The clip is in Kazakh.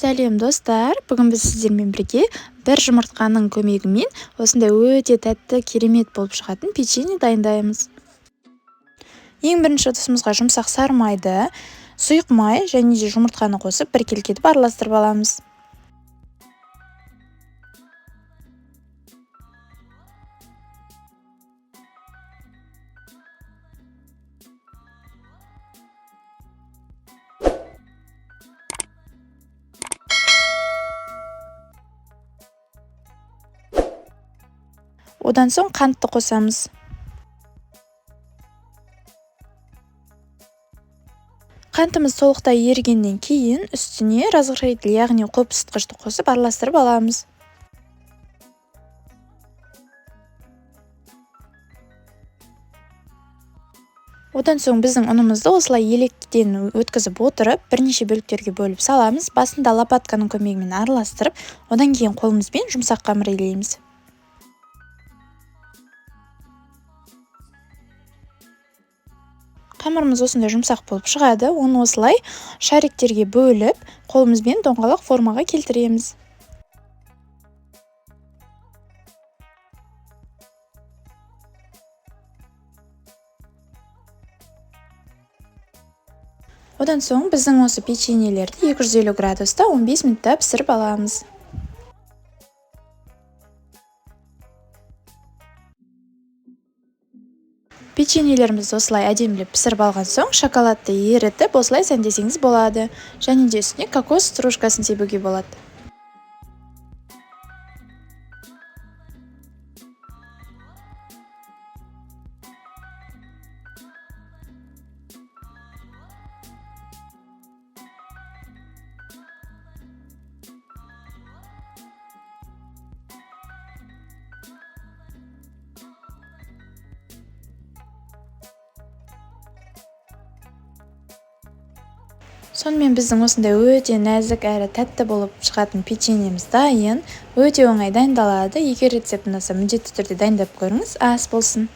Сәлем достар, бүгін біз сіздермен бірге бір жұмыртқаның көмегімен осындай өте тәтті керемет болып шығатын печенье дайындаймыз. Ең бірінші ыдысымызға жұмсақ сары майды, сұйық май және де жұмыртқаны қосып біркелкетіп араластырып аламыз. Одан соң қантты қосамыз. Қантымыз толықтай ерігеннен кейін үстіне разрыхлитель, яғни қопсытқышты қосып араластырып аламыз. Одан соң біздің ұнымызды осылай електен өткізіп отырып, бірнеше бөліктерге бөліп саламыз. Басында лопатканың көмегімен араластырып, одан кейін қолымызбен жұмсақ қамыр илейміз. Қамырымыз осындай жұмсақ болып шығады. Оны осылай шариктерге бөліп, қолымызбен доңғалақ формаға келтіреміз. Одан соң біздің осы печеньелерді 250 градуста 15 минутта пісіріп аламыз. Печеньелерімізді осылай әдемілеп пісіріп алған соң шоколадты ерітіп осылай сәндесеңіз болады. Және де үстіне кокос стружкасын себуге болады. Сонымен біздің осындай өте нәзік әрі тәтті болып шығатын печеньеміз дайын. Өте оңай дайындалады. Егер рецепт ұнаса, міндетті түрде дайындап көріңіз. Ас болсын.